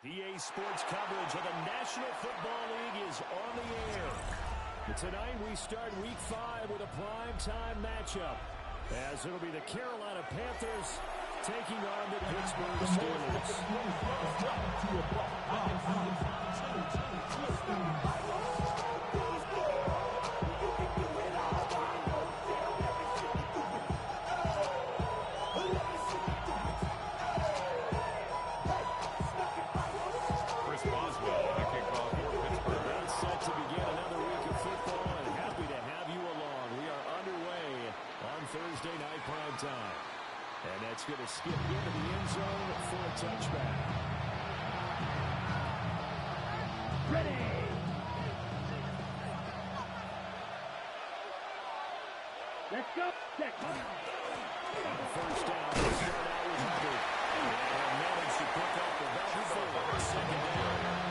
EA Sports coverage of the National Football League is on the air. Tonight we start Week 5 with a primetime matchup, as it'll be the Carolina Panthers taking on the Pittsburgh Steelers. Thursday night prime time. And that's going to skip into the end zone for a touchback. Ready. Let's go. Check. On the first down, they start out with Hubbard. And managed to pick up about 4 second down.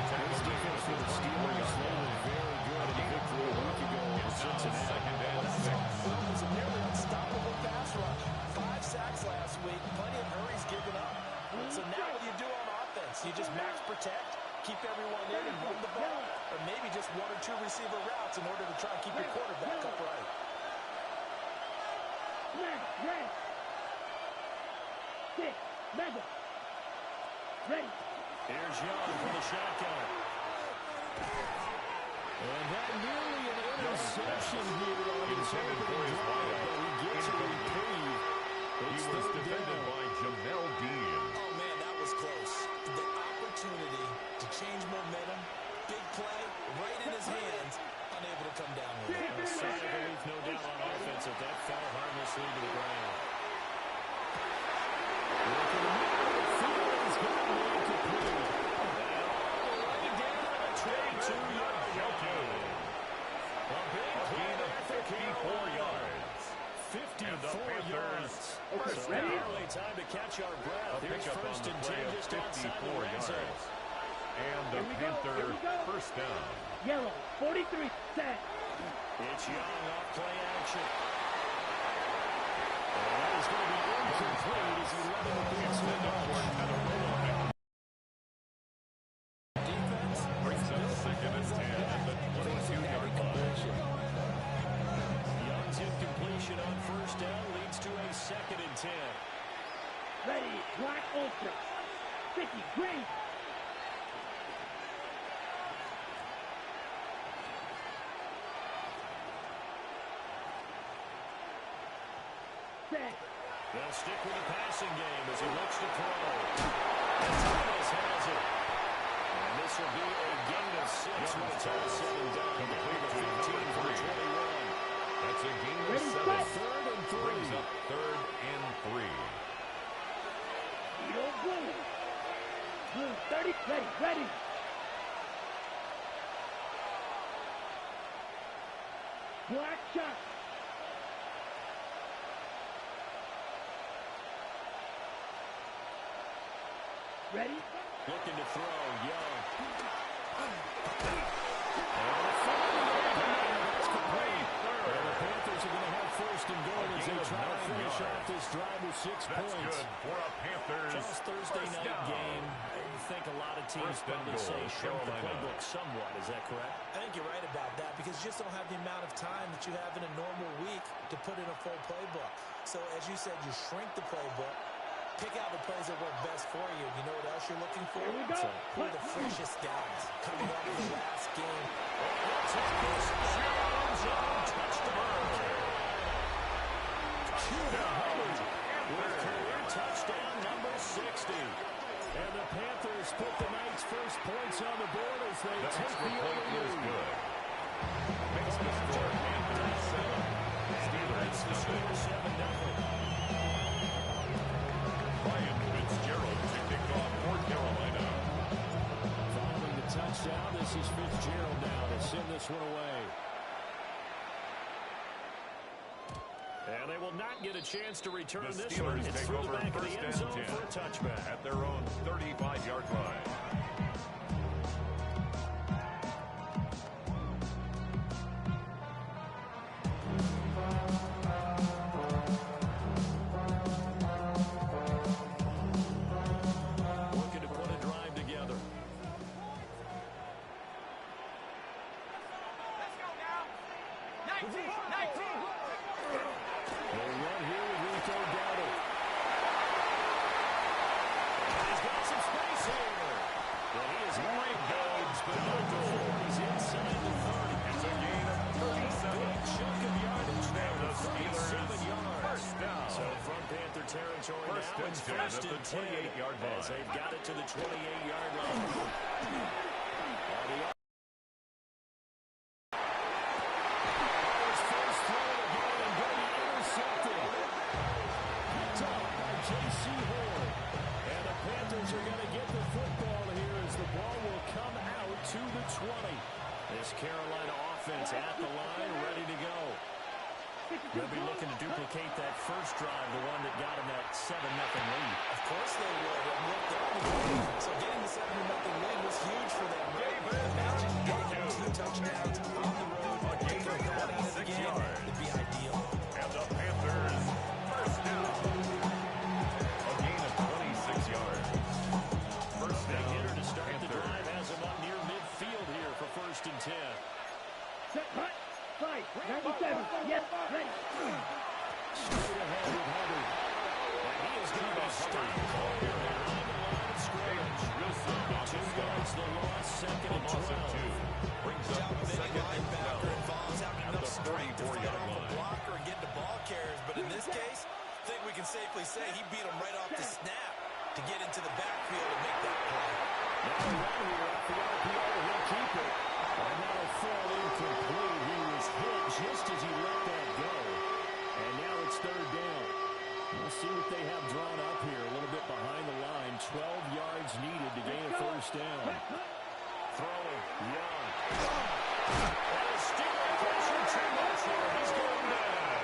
This defense for the Steelers looked very good in the victory a week ago over Cincinnati. Second and 6. It was a nearly unstoppable pass rush. 5 sacks last week. Plenty of hurries given up. So now what do you do on offense? You just max protect, keep everyone in and run the ball, or maybe just 1 or 2 receiver routes in order to try and keep your quarterback upright. Ready. Here's Young for the shotgun. And that nearly an interception here on his opening drive, but he gets a reprieve. He was defended by Jamel Dean. Oh, man, that was close. The opportunity to change momentum, big play, right in his hands, unable to come down with it. A sign of relief, no doubt, on offense if that fell harmlessly to the ground. Look at the middle. Field's got to be incomplete. Right down on a 22-yard jockey. A big gain of 54 yards. 54 yards. So barely time to catch our breath. Here's first and 10 just outside the red zone. And the Panther first down. Yellow, 43, set. It's Young off play action. And that is going to be incomplete as he led the defense At a roll. Defense Brings up second and 10 at the 22-yard line. Young's incompletion on first down leads to a second and 10. Ready, black ultra. 50, green. Set. They'll stick with the passing game as he looks to throw. And Thomas has it. And this will be a gain of 6 when it's all said and done. Complete to 15 for 21. That's a gain of 7. Third and 3. Brings up 3rd and 3. Blue, blue. Blue, 30, ready, ready. Black shot. Ready? Looking to throw, Young. And the Panthers are going to have first and goal as they try to finish off this drive with 6 That's points. good for a Panthers. Just Thursday night game. I think a lot of teams probably say shrink the playbook somewhat. Is that correct? I think you're right about that because you just don't have the amount of time that you have in a normal week to put in a full playbook. So as you said, you shrink the playbook, pick out the plays that work best for you. You know what else you're looking for? Here we go. Who are the freshest guys coming off of the last game? With career touchdown number 60. And the Panthers put the night's first points on the board as they take the lead. Makes the score Panthers 7. Steelers 7-0. Ryan Fitzgerald to kick off for Carolina. Following the touchdown, this is Fitzgerald now to send this one away. And they will not get a chance to return The this one. Steelers It's take through the over back of first the end and zone 10 for a touchback. at their own 35-yard line. Looking to put a drive now it's first and 10 at the 28-yard line. As they've got it to the 28-yard line. First throw again and going to be intercepted. Picked up by J.C. Horn. And the Panthers are going to get the football here as the ball will come out to the 20. This Carolina offense at the line, ready to go. They'll be looking to duplicate that first drive, the one that got them that 7-0 lead. Of course they would. And look, they're on the game. So getting the 7-0 lead was huge for them. Imagine getting 2 touchdowns on the road. Taking the crowd out of the game would be ideal. And the Panthers, first down. A gain of 26 yards. First down, hitter to start Panthers. the drive has them up near midfield here for first and 10. Set, cut. 5, 97. Yes, ready. Straight ahead with Hubbard. And he is going to be stopped behind the line of scrimmage. 2 yards the loss, second and 12. Brings up Big second and 12. linebacker involves having At enough the strength to fight 44-yard off a line. blocker and get to ball carriers. But in this case, I think we can safely say he beat him right off the snap to get into the backfield and make that play. Now around here off the RPO, he'll keep it. And that'll fall incomplete. He was hit just as he let that go. And now it's third down. We'll see what they have drawn up here. A little bit behind the line. 12 yards needed to gain a first down. Throwing, Young. And a stealing pressure too much here. He's going down.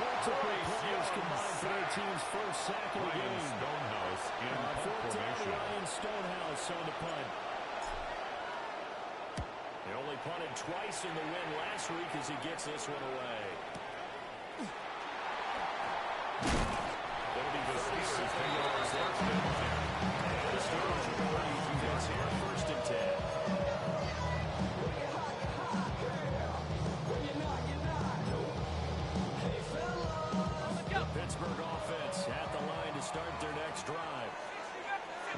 Multiple players combined for their team's first sack of the game. Stonehouse in Fourth down, formation. Ryan Stonehouse on the punt. They only punted twice in the win last week as he gets this one away. That'll be the 36 yards there. And the Steelers are going to defense here, first and 10. The Pittsburgh offense at the line to start their next drive.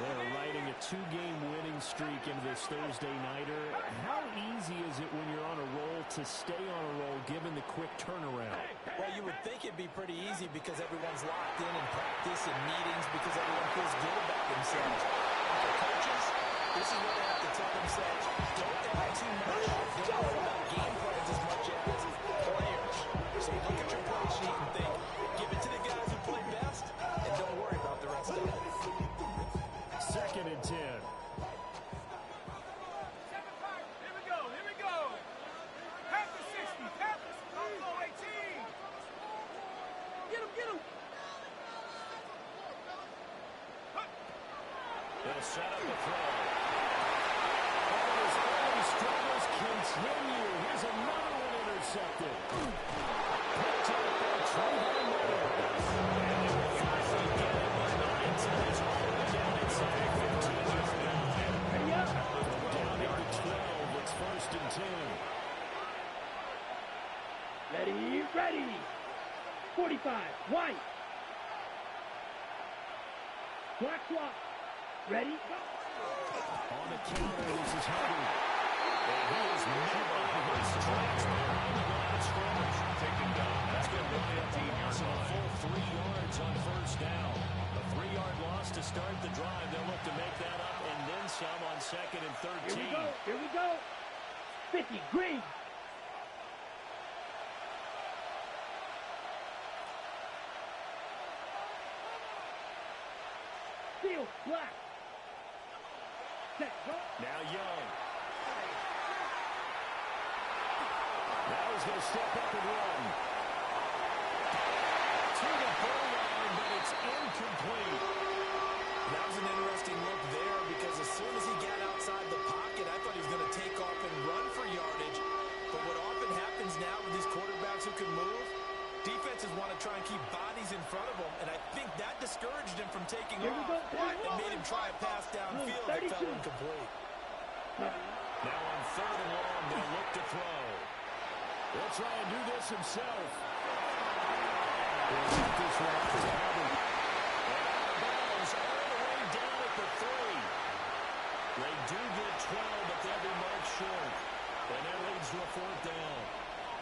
They're riding a 2-game winning streak into this Thursday nighter. How easy is it when you're on a roll to stay on a roll given the quick turnaround? Well, you would think it'd be pretty easy because everyone's locked in practice and meetings because everyone feels good about themselves. For coaches, this is what they have to tell themselves. Don't add too much. Don't worry about game plans as much as players. So you look at your play sheet and think, give it to the guys who play best, and don't worry about the rest of it. Second and 10. Here we go, here we go. Panthers 60, Panthers, Buffalo 18. Get him, get him. They'll set up the throw. And his early struggles continue. Here's another one intercepted. Picked up by Trevor Miller. And they will finally get it by 9 times. All the way down inside 15 yards now. Ready up. Down into 12. It's first and 10. Ready, ready. 45, white. Black swap. Ready, go. On the counter, this is Hubbard. And he is met by his tracks behind the line of scrimmage. Taken down. That's going to be a full 3 yards on first down. A 3-yard loss to start the drive. They'll look to make that up and then some on second and 13. Here we go, here we go. 50, green. Field, black. Set, go. Now Young. Now he's going to step up and run. To the goal line, but it's incomplete. That was an interesting look there because as soon as he got outside the pocket, I thought he was going to take off and run for yardage. But what often happens now with these quarterbacks who can move, defenses want to try and keep bodies in front of them, and I think that discouraged him from taking Here we off go. and made him try a pass downfield that fell 32. incomplete. Now on third and long, they'll look to throw. He'll try and do this himself. He'll get this one up to Hubbard. And balls all the way down at the 3. They do get 12, but they'll be marked short. And that leads to a fourth down.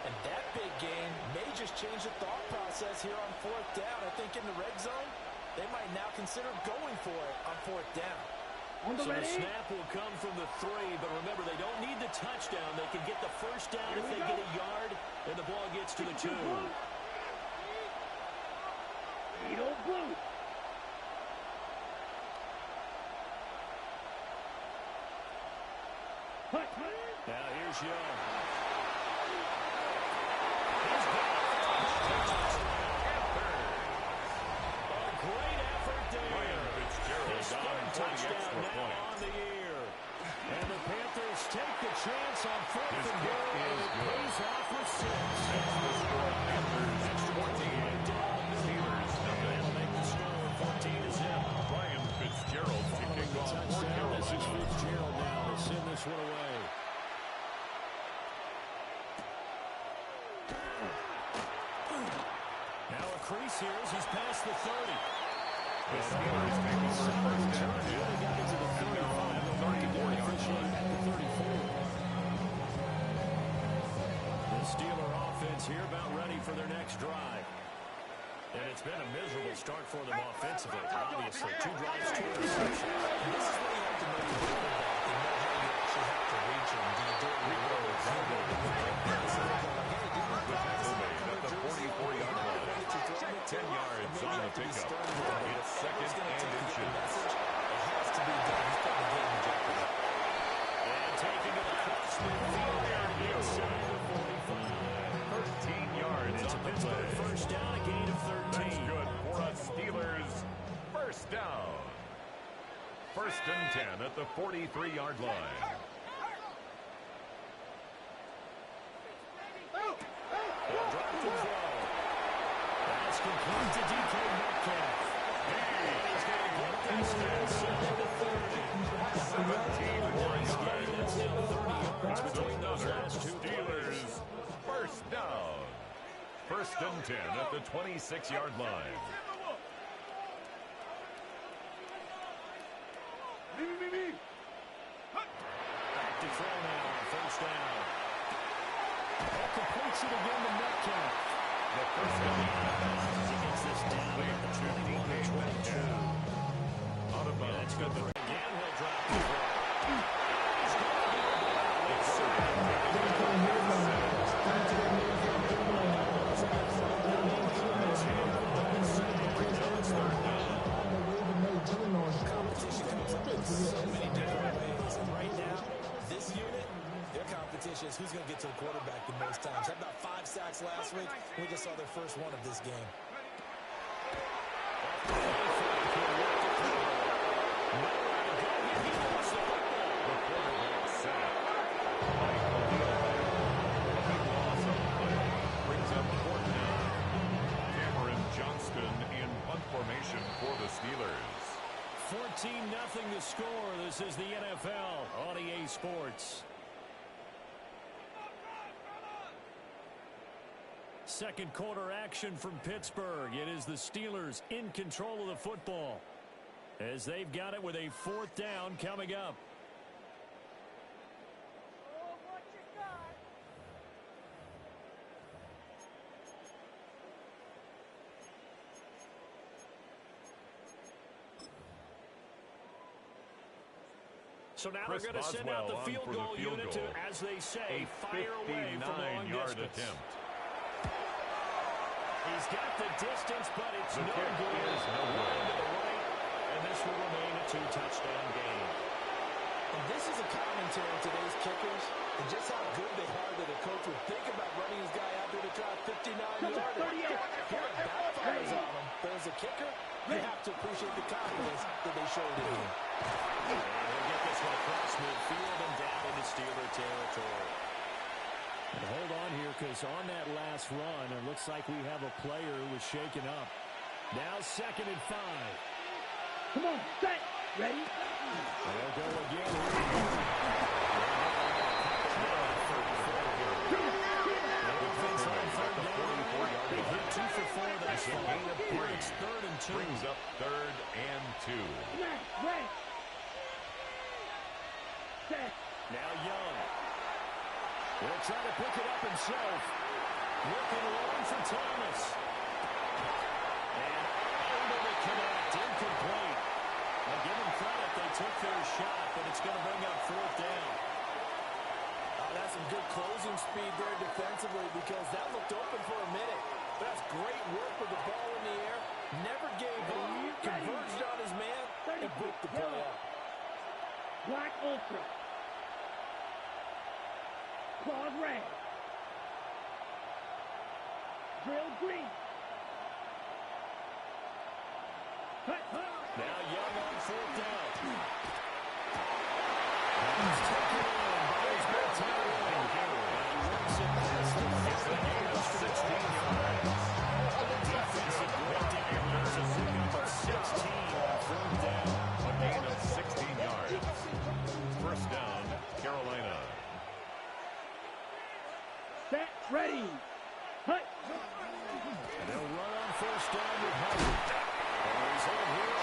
And that big gain may just change the thought process process here on 4th down. I think in the red zone, they might now consider going for it on 4th down. So the snap will come from the 3, but remember, they don't need the touchdown. They can get the first down if they get a yard, and the ball gets to the 2. Blue. Now here's Young. A great effort there. His third touchdown now on the year. And the Panthers take the chance on 4th and goal, and it pays off with 6. Panthers 28. Steelers That'll make the score 14-0. Ryan Fitzgerald to kick off for Touchdown. This is Carolina. Fitzgerald now to send this one away. Now a crease here as he's past the 30. The Steelers take over first down. They got into the 35. The marking down officially at the 34. The Steeler offense here about ready for their next drive. And it's been a miserable start for them offensively. Obviously, 2 drives, 2 interceptions. This is where you have to know your quarterback and know how you actually have to reach him. Do you do it with At the 44-yard line. 10 yards on the pickup. It's second and inches. It has to be done. He's putting the game in jeopardy. And taking it across midfield there inside the 45. 13 yards It's a on the Pittsburgh play. first down, a gain of 13. That's good for a Steelers first down. First and 10 at the 43-yard line. They'll drop to throw. That's complete to DK Metcalf. And he's going to get this inside the 30. 17 more Nice gain. yards. That's now 30 yards between those last 2 Steelers plays. first down. First and 10 at the 26-yard line. Back to throw now on first down. That completes it again to Metcalf. The first down He gets this down at the 21-22. out of bounds. That's good. Again, he'll drop the throw. Competition comes up in so many different ways. And right now, this unit, their competition is who's going to get to the quarterback the most times. Had about 5 sacks last week. We just saw their first one of this game. Brings up fourth down. Cameron Johnston in punt formation for the Steelers. 14-0 the score. This is the NFL on EA Sports. Second quarter action from Pittsburgh. It is the Steelers in control of the football as they've got it with a 4th down coming up. So now Chris they're going to send out the Boswell field on for goal the field unit goal. to, as they say, A fire away from long 59-yard distance. attempt. He's got the distance, but it's The no kick good. is no good. Line to the right, and this will remain a 2-touchdown game. And this is a commentary on today's kickers and just how good they are that a coach would think about running his guy out there to try a 59-yarder. Here it backfires on him. But as a kicker, you have to appreciate the confidence that they showed in him. And he'll get this one across midfield and down into Steeler territory. And hold on here, because on that last run, it looks like we have a player who was shaken up. Now 2nd and 5. Come on, set, ready? They'll go again. They hit 2 for 4 thus far. Here it's 3rd and 2. Brings up 3rd and 2. Smash, ready. Set. Now Young. Will try to pick it up himself. Looking long for Thomas. good closing speed there defensively because that looked open for a minute. But that's great work with the ball in the air. Never gave up. Converged on his man and broke the play up. Black Ultra. Claude Red. Drill Green. Hut, hut. Now Young on fourth down. He's taken in by his Tyrell. And he works it past the 16 yards. Defensive breakdown. There's a pickup of 16 on fourth down. A gain of 16 yards. First down, Carolina. Set, ready. Hut. And they'll run on first down with Hubbard. He's in here.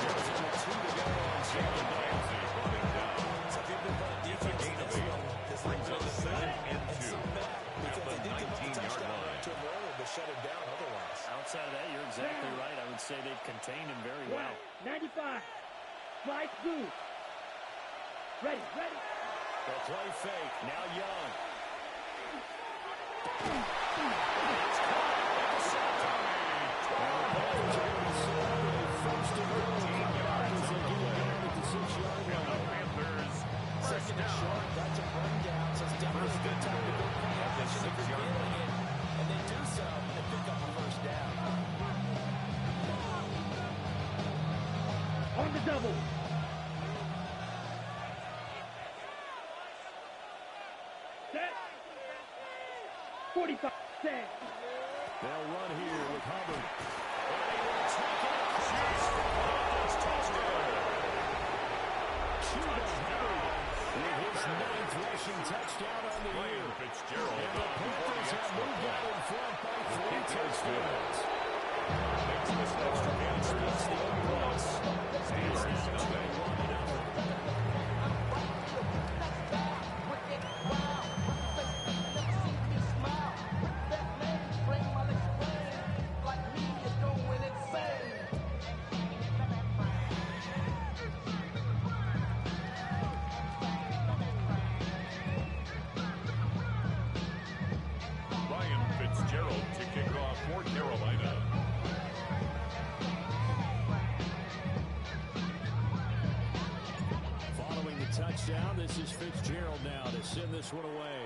There's only 2 to go on second down. Running down. So if you've been playing defense gain of this 8. long, this Brings league up is 7 bad. and 2. Some bad because they At the did give up a 19-yard touchdown line. to him earlier, but shut him down otherwise. Outside of that, you're exactly right. I would say they've contained him very well. 95. Slice boost. Ready, ready. The play fake. Now Young. Second and short, got to run down, so it's definitely a good time to go play action if you're feeling it. And they do so and pick up a first down. On the double. Set. 45. Set. They'll run here with Hubbard. And he will take it across for Hopkins' touchdown. With his 9th rushing touchdown on the year. Fitzgerald. And the Panthers have moved out in front by 3 touchdowns. Makes this extra game That's the cross. Steelers nothing. Ryan Fitzgerald to kick off for Carolina. Following the touchdown, this is Fitzgerald now to send this one away.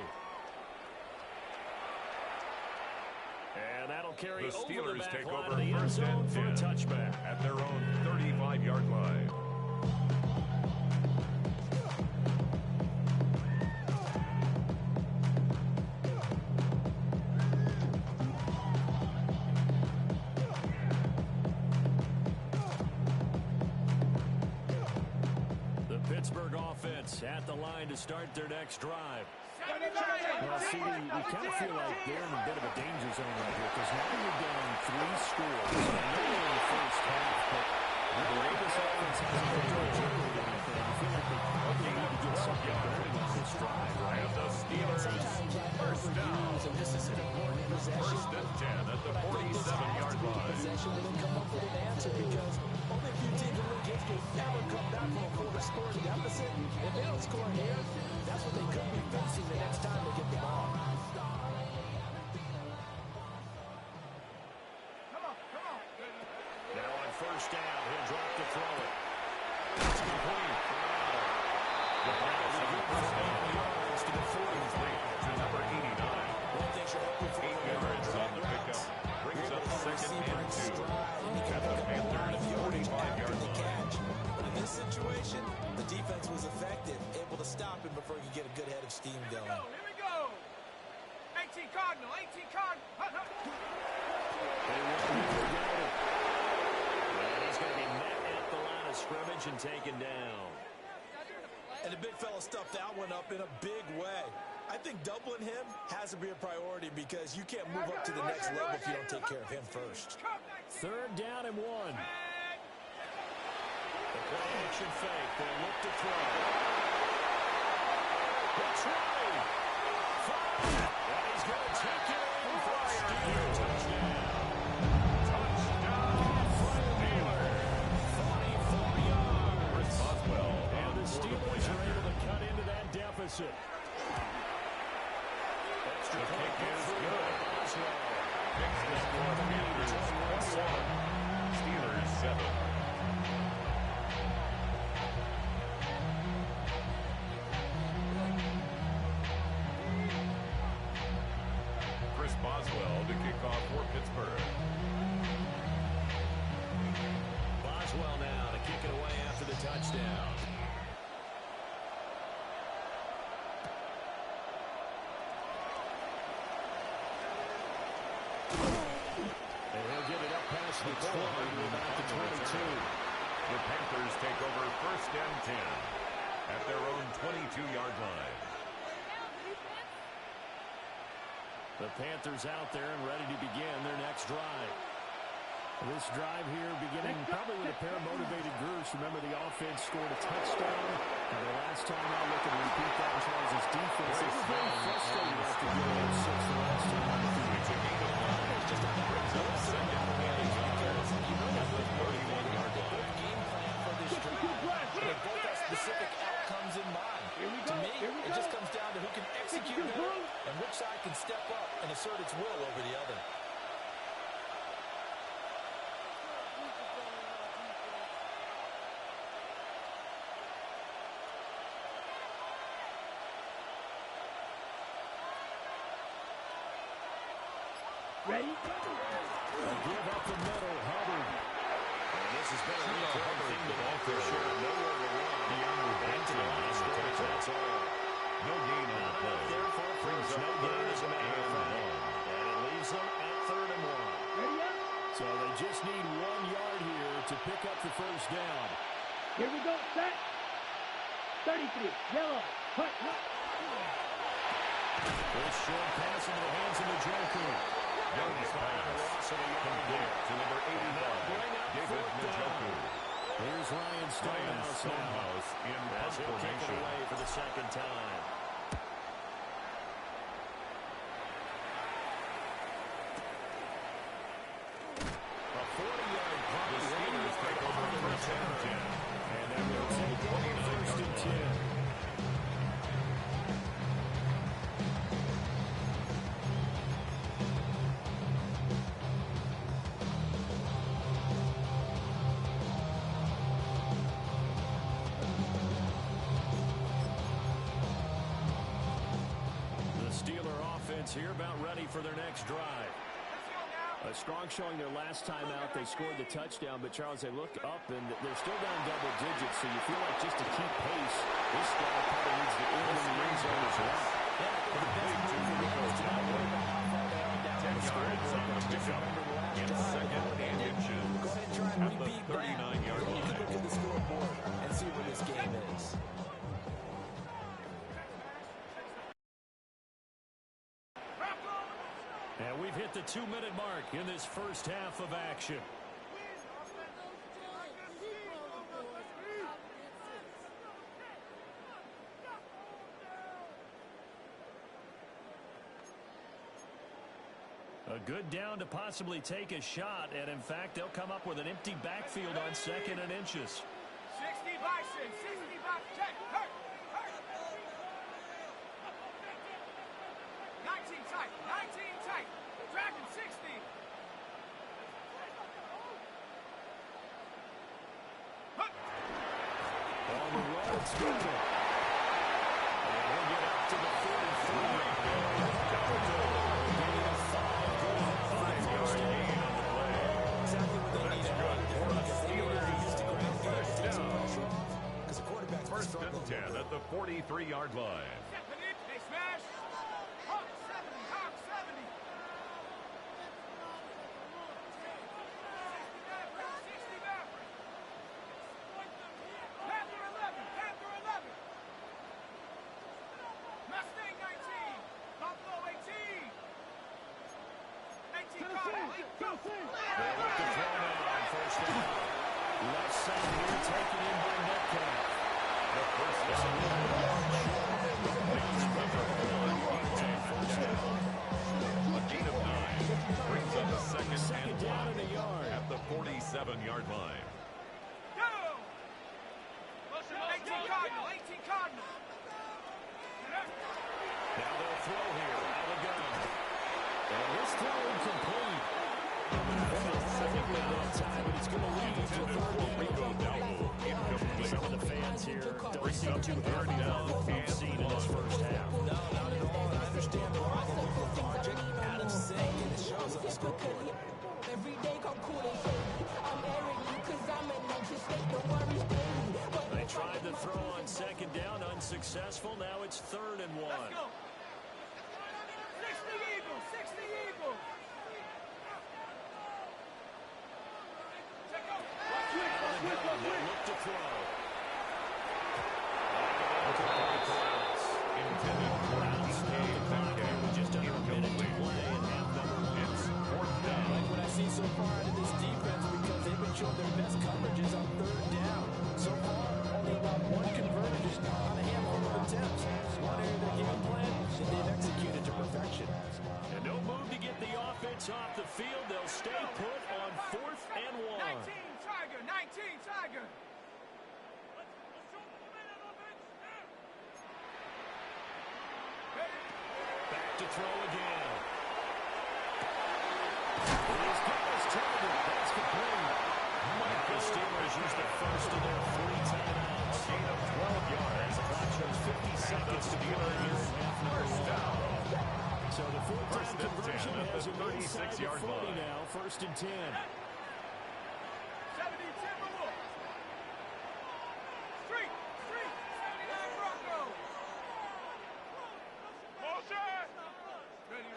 And that'll carry The over the Steelers back take line over of the end first zone and for a 10 touchback. at their own 35-yard line. The Pittsburgh offense at the line to start their next drive. Well, CD, we kind of feel like they're in a bit of a danger zone right here because now you're down 3 scores. I know they're in the first half, but the way this offense hasn't been able to generate anything, I feel like they probably need to get something going on this drive, right? And the Steelers first down. This is an important possession. First and 10 at the 47-yard line. Possession and then come up with an answer because only a few teams in the league history ever come back from a quarter-score deficit. If they don't score here, that's what they could be facing the next time they get the ball. Now on first down, he'll drop to throw it. It's complete. The Browns have first down yards to the 43 to number 89. One thing you're hoping for 8 yards on the pickup. Brings up second and 2 at the Panthers' 45-yard line. But in this situation, the defense was effective, able to stop him before he could get a good head of steam going. Here we go. 18 Cardinal, 18 Cardinal. Hut, hut. They want to get it. And he's going to be met at the line of scrimmage and taken down. And the big fella stuffed that one up in a big way. I think doubling him has to be a priority because you can't move up to the next level if you don't take care of him first. Third down and 1. The play action fake. They'll look to throw. That's right. And he's going to take it in for a Steeler touchdown. Steelers. 44 yards. Boswell And on the for the Steelers point are able after. to cut into that deficit. It's forward to about the 22. The Panthers take over 1st and 10 at their own 22-yard line. The Panthers out there and ready to begin their next drive. This drive here beginning probably with a pair of motivated groups. Remember, the offense scored a touchdown. And the last time I looked at repeat that, Charles' defense is very frustrated after going up 6 the last time on the field. It's a gain of 1. It's just a matter of 2nd and 10 at the 31-yard line. Game plan for this drive. They both have specific outcomes in mind. To me, it just comes down to who can execute better and which side can step up and assert its will over the other. Ready? Give up the middle, Hubbard. And this has been a real hard thing to ball for sure. Nowhere to run. Back to the line of scrimmage, that's all. No gain on the play. Therefore, brings no gain as a matter of fact. And it leaves them at 3rd and 1. Ready up? So they just need 1 yard here to pick up the first down. Here we go. Set. 33. Yellow. Hut. This short pass into the hands of the Joker. Young's pass complete to number 85, David Njoku. Here's Ryan Stonehouse in punt formation away for the 2nd time. A 40-yard punt. The Steelers take over 1st and 10. And then they'll take 1st and 10. Here about ready for their next drive. A strong showing their last time out. They scored the touchdown, but Charles, they look up and they're still down double digits, so you feel like just to keep pace, this squad probably needs to end in the end zone as well. For the big 2 to not worry about how far they are down 10 yards on the pickup in 2nd and inches at the 39-yard line. You can look at the scoreboard and see where this game is. And we've hit the 2-minute mark in this first half of action. A good down to possibly take a shot, and in fact, they'll come up with an empty backfield on 2nd and inches. 60 Bison, 60 Bison, check, hurt, hurt. 19 tight, 19 tight. Dragon 60. On the road, Skinner. And he'll get up to the 43. Exactly what they need. Because the quarterback's 1st and 10 at the 43-yard line. They smash. Hawk 70, Hawk 70. 60 Maverick. Panther 11, Panther 11. Mustang 19, Buffalo 18. 18 Cardinal, 8 go. They look to throw now on 1st down. Left side here taken in by Metcalf. The 1st down. A gain of 9 brings up a 2nd down in a yard at the 47-yard line. Go! 18 Cardinal, 18 Cardinal. Now they'll throw here. Out of the gun. And this throw incomplete. I think we have enough time, but it's going to lead to a 3rd down. Some of the fans here don't seem too happy about what we've seen in this first half. No, not at all. I understand the line is lethargic. Adam's sick, and it shows on the scoreboard. Every day come cool and shady. I'm airing you cause I'm in anxious state. Don't worry, baby. They tried to throw on 2nd down, unsuccessful. Now it's 3rd and 1. Let's go. 60 Eagles, 60 Eagles. gets off the field. They'll stay put on 4th and 1. 19 Tiger, 19 Tiger. Back to throw again. He's got his target. That's complete. The Steelers use the first of their 3 timeouts. A gain of 12 yards. The clock shows 50 seconds to go here in half number 1. So the full-time conversion has him inside the 40 now. 1st and 10. 70 Timberwolves. Street, 79 Broncos. Motion. Ready,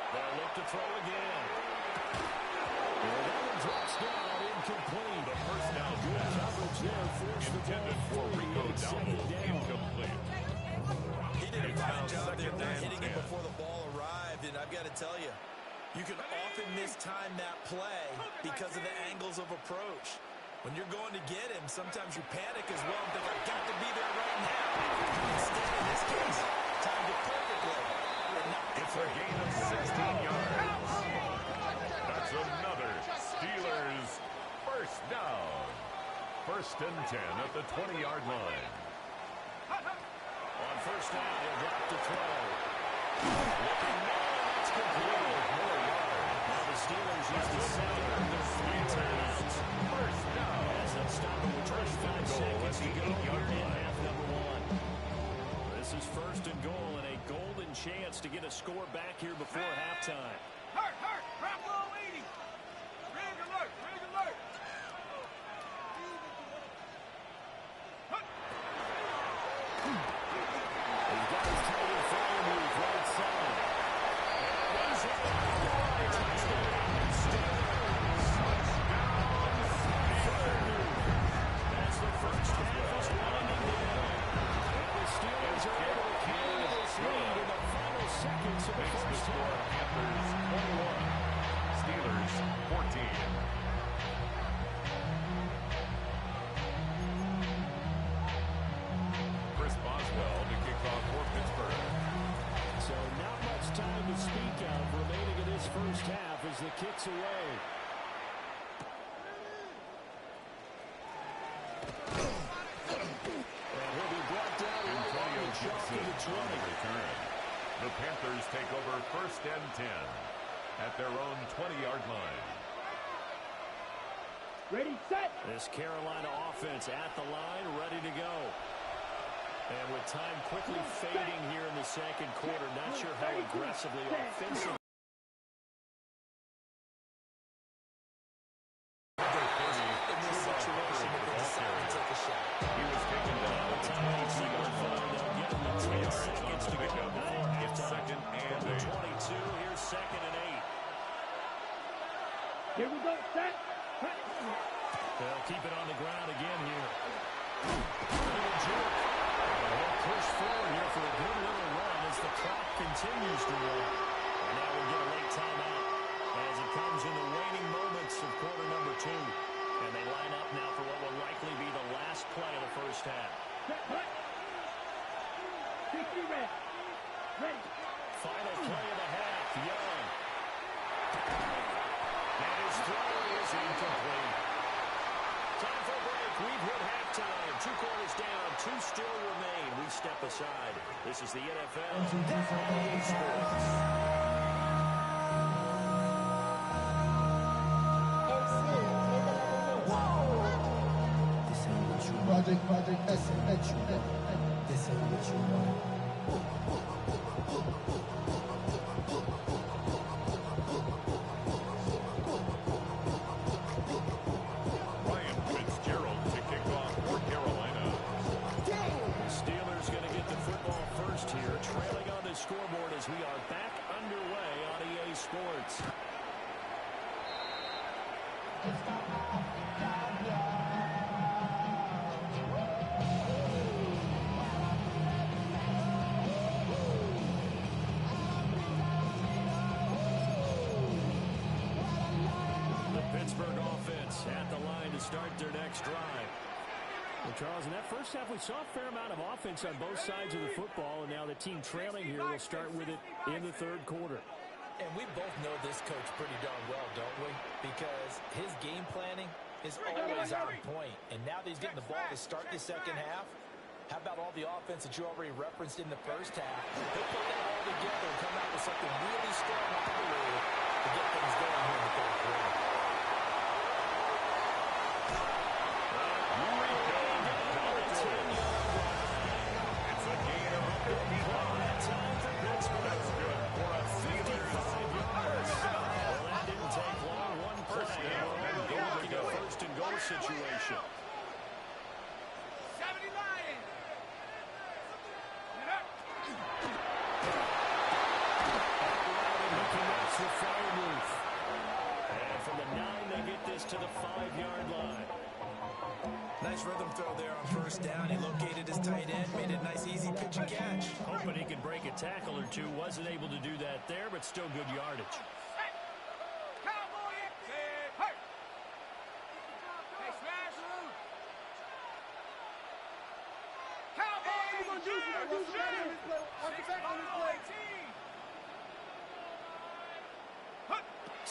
They'll look to throw again. And that one drops down, incomplete. The first down Good pass coverage there, forced the intended ball for free, Rico and it's Dowdle, second down. incomplete. He did a It's fine now job there, second not and hitting it 10. before the ball arrived. And I've got to tell you, you can often mistime that play because of the angles of approach. When you're going to get him, sometimes you panic as well and think, I've got to be there right now. Instead, in this case, timed it perfectly. It's a gain of 16 yards. That's another Steelers first down. 1st and 10 at the 20-yard line. On 1st down, he'll drop to throw. Looking now, it's complete. More yards. Now the Steelers use the second of their 3 timeouts. First down. As they'll stop it with 25 seconds to go here in half number 1. This is 1st and goal and a golden chance to get a score back here before halftime. Hurt, Bravo 80. Rig alert, rig alert. He's got his tight end fire move right side. And he's hit it. Touchdown, Steelers. As the first half is winding down. And the Steelers are able to carry this lead in the final seconds of the Makes the first score half. Panthers 21. Steelers 14. Chris Boswell to kick off for Pittsburgh. So not much time to speak of remaining in this first half as the kick's away. And he'll be brought down Antonio and shot to Gibson the on 20. the return. The Panthers take over 1st and 10 at their own 20-yard line. Ready, set. This Carolina offense at the line, ready to go. And with time quickly fading here in the second quarter, not sure how aggressively offensive. In this situation, you can decide to take a shot. He was taken down at the 22-yard line. They'll give him the 10 seconds to go before It's halftime. 2nd and From the 8. 22, here's 2nd and 8. Here we go, set. They'll keep it on the ground again here. Little jerk. And he'll push forward here for a good little run as the clock continues to run. And now we'll get a late timeout as it comes in the waning moments of quarter number 2. And they line up now for what will likely be the last play of the first half. Set, hut. 60 red. Ready. Final play of the half, Young. And his throw is incomplete. Time for a break. We've hit halftime. 2 quarters down, 2 still remain. We step aside. This is the NFL. Project, this ain't what you want. Ryan Fitzgerald to kick off for Carolina. The Steelers going to get the football first here, trailing on the scoreboard as we are back underway on EA Sports. Pittsburgh offense at the line to start their next drive. Well, Charles, in that first half, we saw a fair amount of offense on both sides of the football, and now the team trailing here will start with it in the third quarter. And we both know this coach pretty darn well, don't we? Because his game planning is always on point. And now that he's getting the ball to start the second half, how about all the offense that you already referenced in the first half? He'll put that all together and come out with something really strong on the way to get things going here in the third quarter. It's a gain of 55. That's good for a 55-yard stop. Well, that didn't take long. One play. And goal to go. First and goal situation. 70 Lions. The fire roof. And from the 9, they get this to the 5-yard line. Nice rhythm throw there on first down. He located his tight end, made a nice easy pitch and catch. Hoping he could break a tackle or two. Wasn't able to do that there, but still good yardage. Cowboy. Hey. Hey, smash. Cowboy. What you gonna do? Watch the back on this play.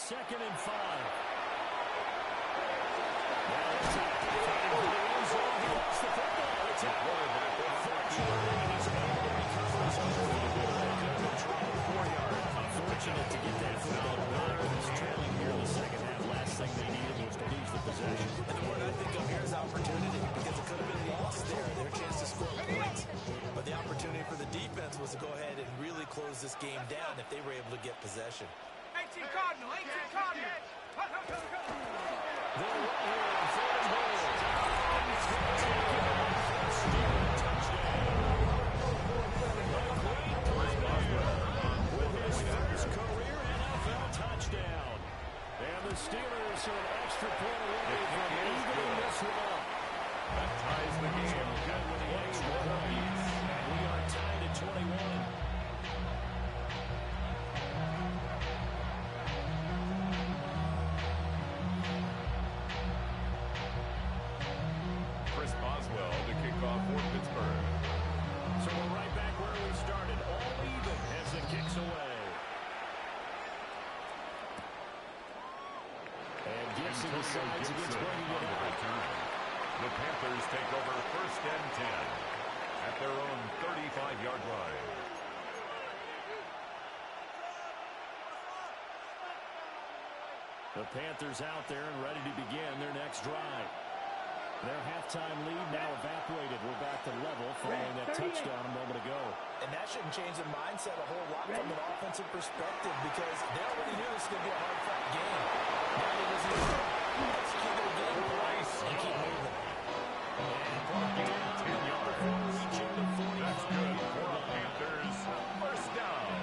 2nd and 5. Now it's out. Fighting for the end zone. He lost the football. It's a quarterback. Unfortunately, he's able to recover his own football. Good control, 4 yards. Unfortunate to get that football. Is trailing here in the second half. Last thing they needed was to lose the possession. And the word I think of here is opportunity, because it could have been lost there, their chance to score points. But the opportunity for the defense was to go ahead and really close this game down if they were able to get possession. 18 Cardinal. 18 Cardinal. They're right here on 3rd and goal. With his first career NFL touchdown. And the Steelers are an extra point away from evening this one. That ties the game good with the extra points. And we are tied at 21. Boswell to kick off for Pittsburgh. So we're right back where we started, all even as it kicks away. And Gibson decides against bringing it out. The Panthers take over 1st and 10 at their own 35-yard line. The Panthers out there and ready to begin their next drive. Their halftime lead now evaporated. We're back to level following that touchdown a moment ago. And that shouldn't change their mindset a whole lot from an offensive perspective, because they already knew this was going to be a hard-fought game. Now they just need to execute their game plan and keep moving. And brought down 10 yards, reaching the 45. That's good for the Panthers. First down.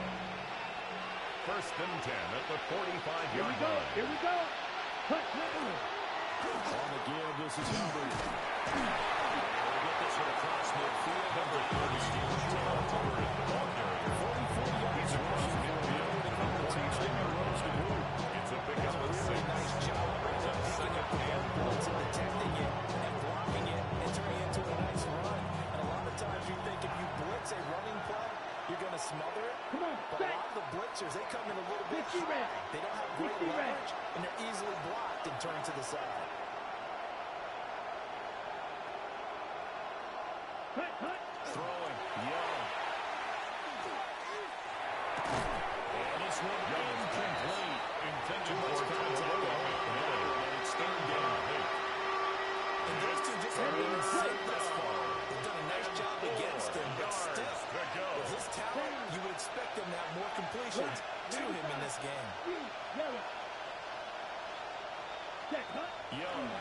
1st and 10 at the 45-yard line. Here we go. Cut. On the give, this is Hubbard. They'll get this one across midfield. Hubbard for the Steelers. Hubbard at the ball carrier. 44 yards across midfield. It's a pickup of 6. Nice job right up, picking up the blitz and detecting it and blocking it and turning it into a nice run. And a lot of times you think if you blitz a running play, you're going to smother it. Come on, But a lot of the blitzers, they come in a little bit high. They don't have great leverage, and they're easily blocked and turned to the side. Throwing. Young. And this one incomplete. Intended for contact. It's 3rd down. And those two just haven't even seen thus far. They've done a nice job against him, but still, with his talent, you would expect them to have more completions to him in this game. Young.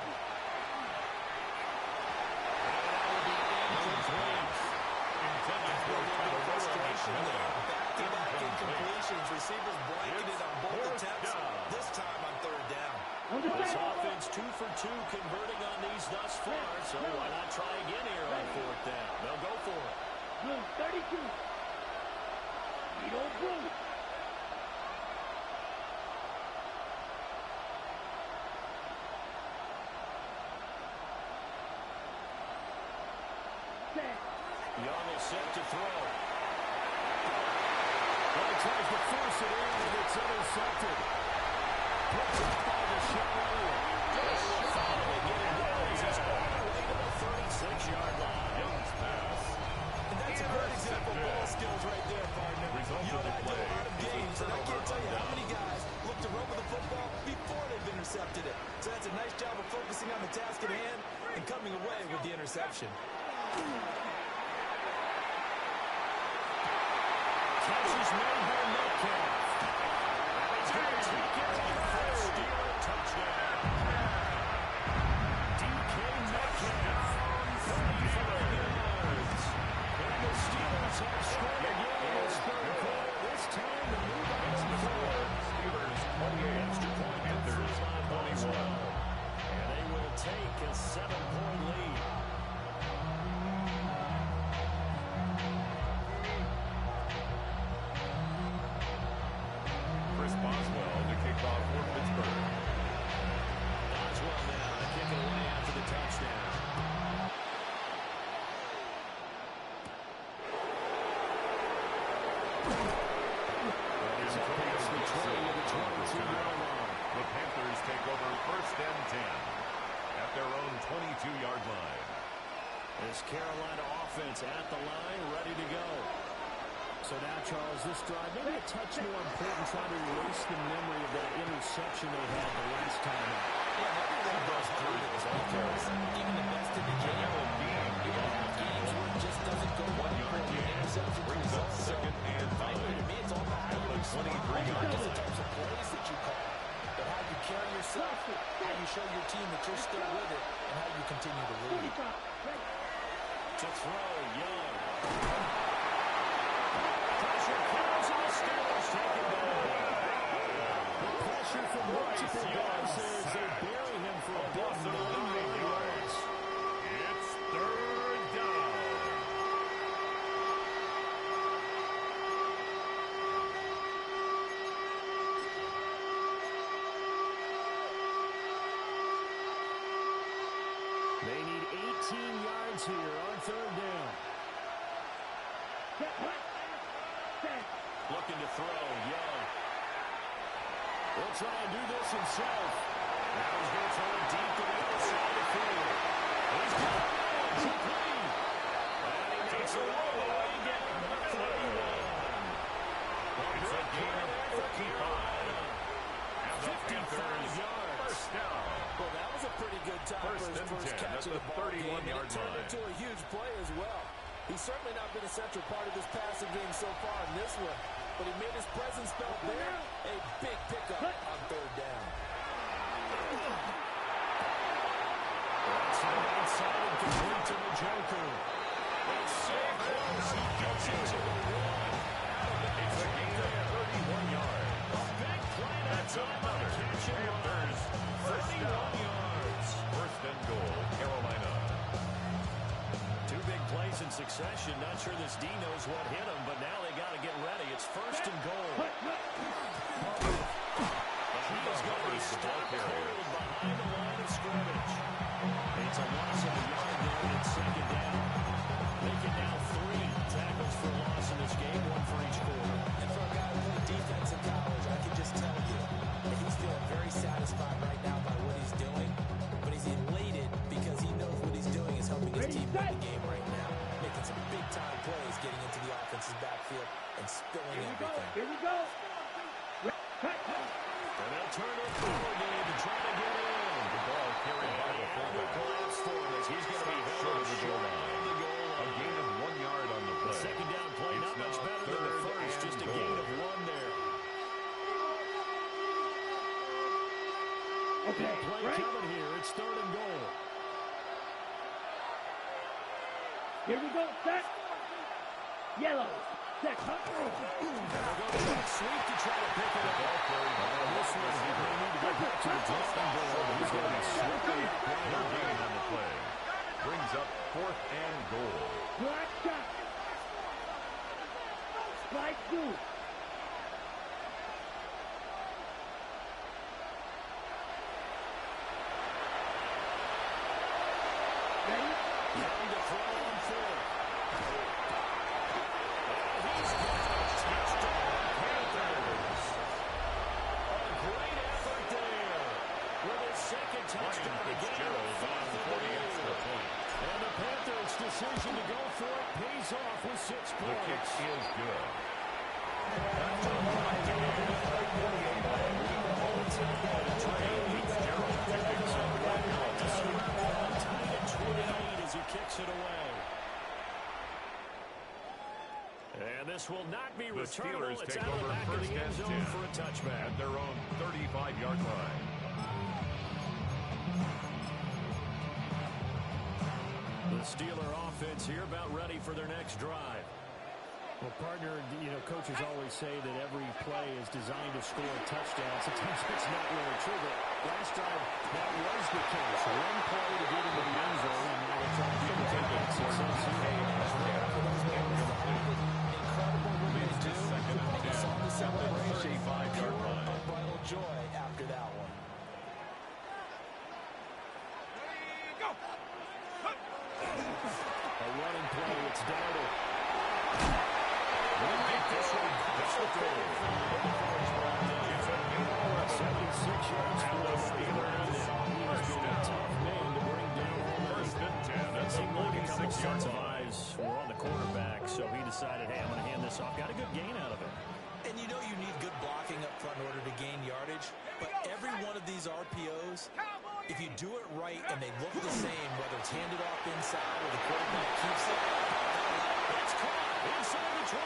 Back-to-back incompletions. Receivers blanketed on both attempts. This time on 3rd down. This offense 2 for 2 converting on these thus far, so why not try again here on 4th down? They'll go for it. Blue 32. Blue. Young is set to throw. Well, tries to force it in, and it's intercepted. Puts up by the shot earlier. Finally getting Williams is all the way to the 36-yard line. Young's pass. And that's a great example of ball skills right there, partner. Result You of and the I do play a lot of is a games, and I turnover can't tell you on how down. many guys look to run with the football before they've intercepted it. So that's a nice job of focusing on the task at hand and coming away with the interception. Catch is made by Metcalf. He's going to take it to the first Steeler touchdown. DK Metcalf, 35 yards. And the Steelers have scored again in this third quarter. This time the move on the board. Steelers 28, Extra point Panthers 21. And they will take a 7-point lead. Chris Boswell to kick off for Pittsburgh. Boswell now to kick it away after the touchdown. He's Across the 20 to the 22-yard line. The Panthers take over 1st and 10 at their own 22-yard line. This Carolina offense at the line, ready to go. So now, Charles, this drive, maybe a touch more important, trying to erase the memory of that interception they had the last time out. Yeah, everything goes through it as well, Terrence. Even the best in the game. You're going to have games where it just doesn't go one yard gain. Interception Brings up results. So, 2nd and 5. frankly, to me, it's all about how you respond. 23-yard Not just the line. types of plays that you call, but how you carry yourself, how you show your team that you're still with it, and how you continue to lead. To throw, Young. Pressure comes, and the Steelers take it down. The pressure from multiple guys as they bury him for a big 9 yards. It's 3rd down. They need 18 yards here on 3rd down. Looking to throw, Young. Will try and do this himself. Now he's going to throw it deep to the other side of the field. He's got it. It's complete. And he makes it all the way down to the 31. It's a gain of 55. And the 55 Panthers yards. 1st down. Well, that was a pretty good time First for his and first 10 catch at of the the ball game, and 31-yard it turned line. into a huge play as well. He's certainly not been a central part of this passing game so far in this one, but he made his presence felt there. A big pickup on 3rd down. That's the right side and complete to the Joker. It's so close. He gets it to the 1. It's a gain of 31 yards. A big play that time by the catch and run. First 31 down. yards. 1st and goal, Carolina. 2 big plays in succession. Not sure this D knows what hit him, but now they got to get ready. It's 1st and goal. He is going to be stopped cold behind the line of scrimmage. It's a loss of a yard there, and it's 2nd down. Making now 3 tackles for loss in this game, 1 for each quarter. And for a guy who played defense in college, I can just tell you that he's feeling very satisfied right now by what he's doing, but he's elated because he knows what he's doing is helping his team win the game right now, making some big-time plays, getting into the offense's backfield and spilling everything. Here we go. And they'll turn it forward, Dave, and try to get in. The ball carried by the fullback. Collapse for him as he's going to be held Short of the goal short line. of the goal A line. gain of 1 yard on the play. 2nd down play, It's not much now better than the 3rd first, and just a goal. gain of 1 there. Okay, Play right. coming here. It's 3rd and goal. Here we go. Set. Yellow. Set. They'll go to that sweep to try to pick it up. This one, he may need to go back to the drawing board. He's going to be swiftly No gain on the play. Brings up 4th and goal. Black shot. Spike two. Ready? Young to throw on 4th. And he's got a touchdown. touchdown to gain Fitzgerald on for the extra point. And the Panthers' decision to go for it pays off with 6 The points. kick is good. That's a punt to gain a 48. Holds it by the trade. Fitzgerald kicking some ground. To scrap on tied at 28 as he kicks it away. And this will not be The returnable. Steelers It's take out of the over back of first the end and zone 10 for a touchback. at their own 35-yard line. The Steeler offense here about ready for their next drive. Well, partner, coaches always say that every play is designed to score a touchdown. Sometimes it's not really true, but last drive, that was the case. One play to get into the end zone, and now they're trying to take that success here. Incredible what they do. Second and 10 Saw the celebration. 35-yard Pure line. unbridled joy after that one. Ready, go. A running play, it's Dowdle. That's the goal. It's a 76 yards for the Steelers. He has been a tough man to bring down. First and 10 at It the seemed like a couple 46-yard sets of line. eyes were on the quarterback, so he decided, hey, I'm going to hand this off. Got a good gain out of it. And you know you need good blocking up front in order to gain yardage, but every one of these RPOs, if you do it right and they look the same, whether it's handed off inside or the quarterback keeps it, It's caught inside the 25.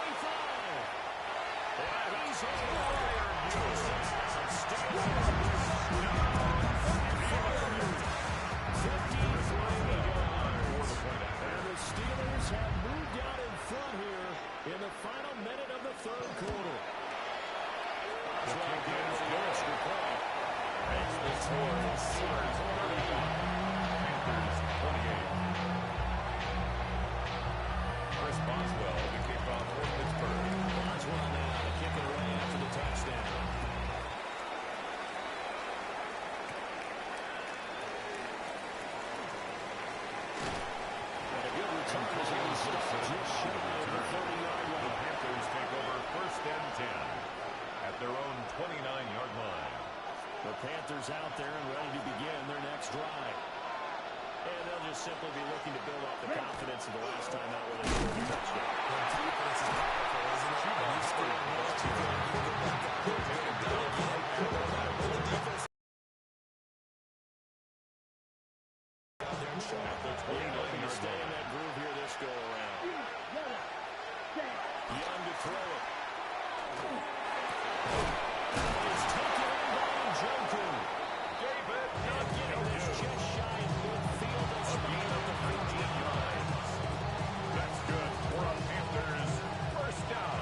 Yeah, he's on fire. And the Steelers have moved out in front here in the final minute of the third quarter. The kick is good. Makes the score. Steelers 35, Panthers 28. Chris Boswell, the kickoff for Pittsburgh. Boswell now to kick it away after the touchdown. And a good return as he stopped just shy of the 30-yard The line. Panthers take over first and 10 at their own 29-yard line. The Panthers out there and ready to begin their next drive. And they'll just simply be looking to build off the confidence of the last time out where they scored a touchdown. confidence is powerful, isn't it? When you score once, you feel like you can go back up there and do it again. No matter what the defense out there and show up. They're looking to stay in that groove here this go around. Young to throw it. It's taken in by Njoku. David And getting this just shy of midfield. a gain of 19 yards. That's good for a Panthers first down.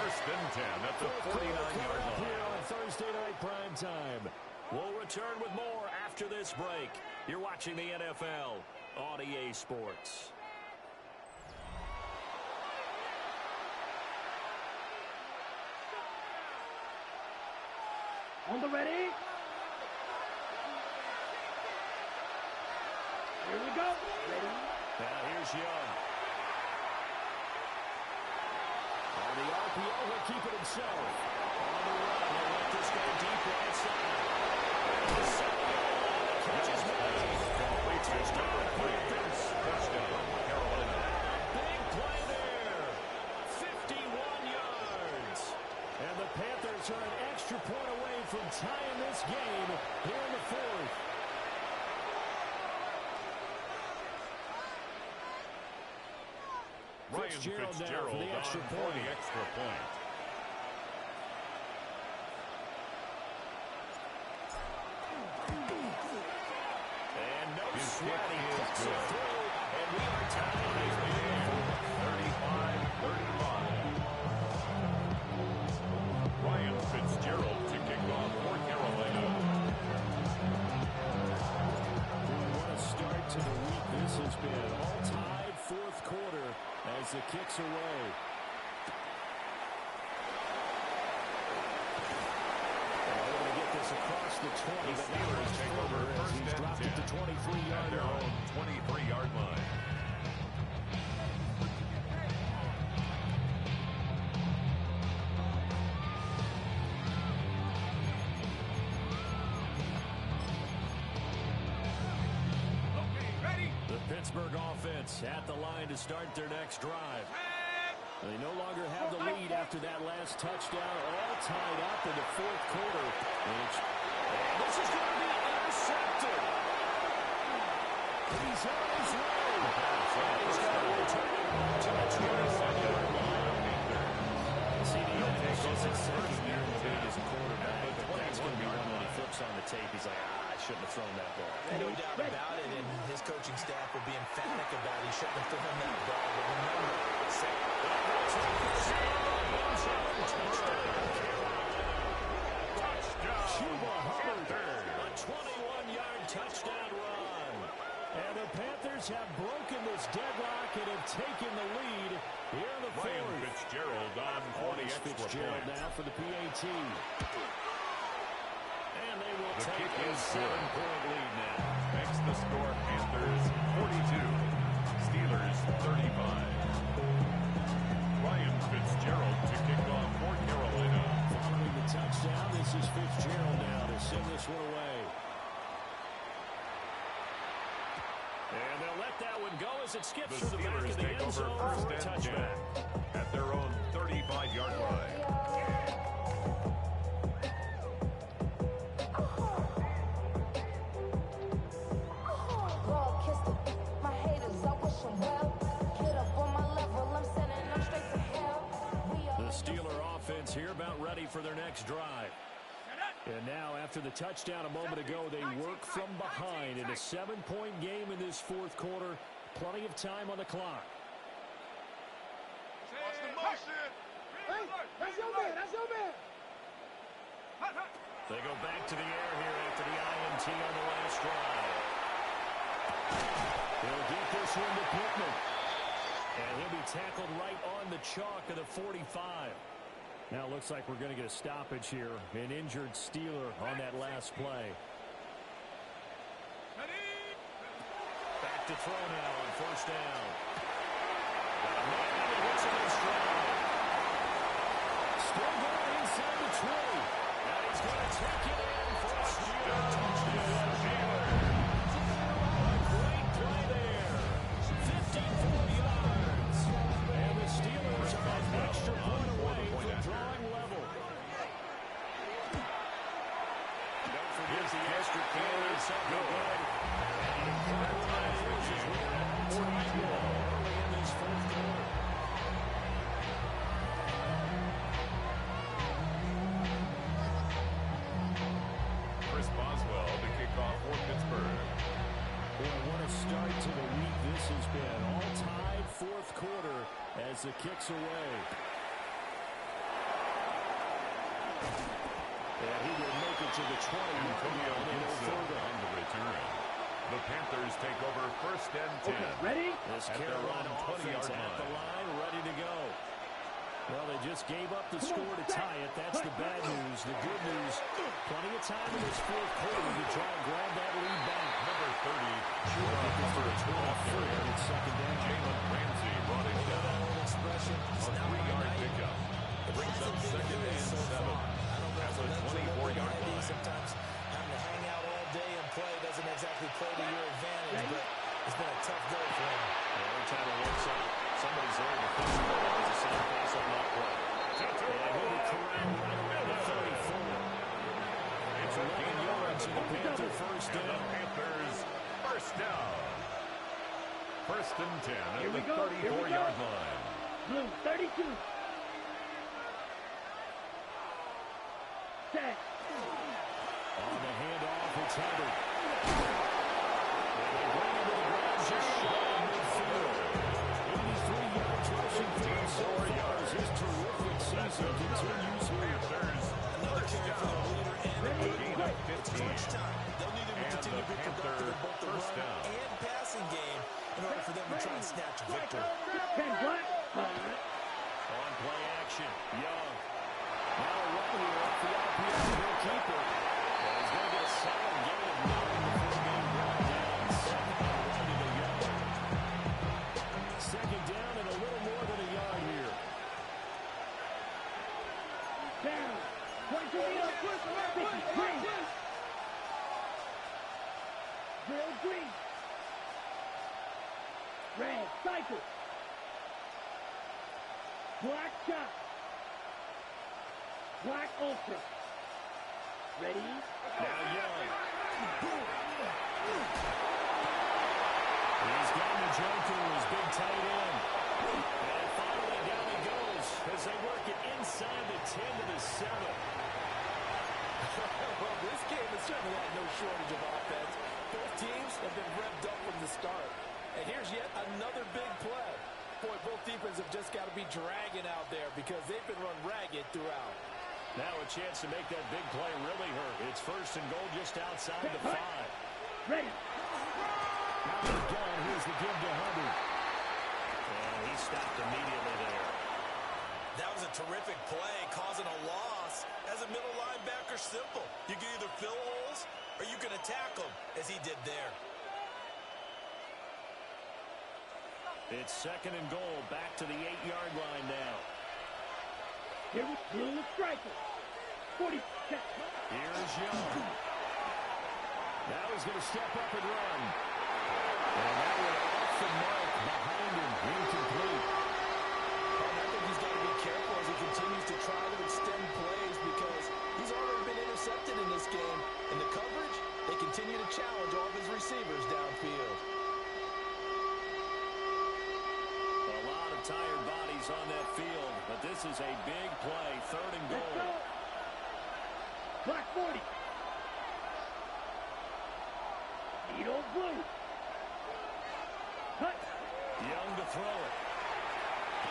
First and 10 at the 49-yard line. Here on Thursday night prime time. We'll return with more after this break. You're watching the NFL on EA Sports. On the ready. Here we go. Ready. Now here's Young. On the RPO, he'll keep it himself. On the run, he'll let this go deep right side. Catch is made. Touchdown, Panthers. Touchdown, Carolina. Big play there. 51 yards. And the Panthers are an extra point away from tying this game here in the fourth. Ryan Fitzgerald now Fitzgerald for the extra on for point. the extra point. And no His sweating. kick is Puts it good. through, and we are tied. 35-35. Ryan Fitzgerald to kick off for Carolina. What a start to the week this has been. All tied fourth quarter as the kicks away. They're going to get this across the 20. The Steelers take over as first he's and dropped 10 it to 23-yard at their line. own 23-yard line. Pittsburgh offense at the line to start their next drive. They no longer have the lead after that last touchdown, all tied up in the fourth quarter. And this is going to be intercepted. He's on his way. He's got to return it to the 27-yard line. CD is his second year in the league as a quarterback, but that's going to be one when he flips on the tape. He's like, I shouldn't have thrown that ball. No doubt about it, and his coaching staff will be emphatic about it. He shouldn't have thrown that ball, but remember, Cuba Hubbard, a 21-yard touchdown run. And the Panthers have broken this deadlock and have taken the lead here in the fourth. Ryan Fitzgerald on 20 extra Fitzgerald points. now for the PAT. And they will The take kick a is 7-point lead now. Makes the score Panthers 42, Steelers 35. Ryan Fitzgerald to kick off for Carolina. Following the touchdown, this is Fitzgerald now to send this one away. And they'll let that one go as it skips The through the back Steelers of the take end over zone first for a and touchback. 10 at their own 35-yard line. The Steeler offense here about ready for their next drive. And now, after the touchdown a moment ago, they work from behind in a 7-point game in this fourth quarter. Plenty of time on the clock. Watch the motion. Hey, that's your man. That's your man. They go back to the air here after the INT on the last drive. They'll get this one to Pittman. And he'll be tackled right on the chalk of the 45. Now it looks like we're going to get a stoppage here. An injured Steeler on that last play. Back to throw now on first down. Still going inside the 20. And he's going to take it in for a Steeler touchdown. A great play there. 54 yards. And the Steelers are an extra point away from drawing level. Don't forget the extra point is something good. And incredible that is as we're at 42 early in this fourth quarter. Chris Boswell to kick off for Pittsburgh. Boy, what a start to the week this has been. All tied fourth quarter as the kick's away. And he will make it to the 20. Antonio And no Gibson further. on the return. The Panthers take over first and 10. Okay, ready? This At their Carolina own 20-yard offense at the line, ready to go. Well, they just gave up the score to tie it. That's the bad news. The good news, plenty of time in this fourth quarter to try and grab that lead back. Number 30, Number 23, and it's second down. Jalen Ramsey brought it down. A 3-yard pickup. Brings up second and 7. That's a 24-yard line. Sometimes having to hang out all day and play doesn't exactly play to your advantage, but it's been a tough go for him. Every time it works out, somebody's there to fix the ball. It's the same pass on that play. And he'll be corralled right around the 34. It's 11 yards in the Panther first And the down. Panthers first down. First and 10 at Here we the go. Here we 34-yard go. line. Blue, 32. Set. On the handoff, it's Hubbard. And they bring him to the ground just shy of midfield. 83 yards rushing for him so far as his terrific season continues here. Panthers Another carry for the leader and a good gain of 15. crunch time. They'll need him to And continue the to be productive in both the Panther first run down. and passing game in order for them to try and snatch a victory. 10 what? On play action, Young. Now a run here off the RPO. He'll keep it. And he's going to get a solid gain of 9 before being brought down. Second and run to the Young. Second down and a little more than a yard here. Down. 22 meters. 53. Drill green. Red, cycle. Black chop. Black ultra. Ready? Now Young. He's got the joker to his big tight end. And finally down he goes as they work it inside the 10 to the 7. Well, this game has certainly had no shortage of offense. Both teams have been revved up from the start. And here's yet another big play. Boy, both defenses have just got to be dragging out there because they've been run ragged throughout. Now a chance to make that big play really hurt. It's first and goal just outside the 5. Ready. Now he's gone. Here's the give to Hubbard. And he stopped immediately there. That was a terrific play, causing a loss. As a middle linebacker, simple. You can either fill holes or you can attack them, as he did there. It's second and goal, back to the 8-yard line now. Here we go, the striker. 40 seconds. Here's Young. Now he's going to step up and run. And that one off the mark behind him, incomplete. And I think he's got to be careful as he continues to try to extend plays because he's already been intercepted in this game. And the coverage, they continue to challenge all of his receivers downfield. A lot of tired bodies on that field, but this is a big play, third and goal. Black 40. Needle blue. Cut. Young to throw it.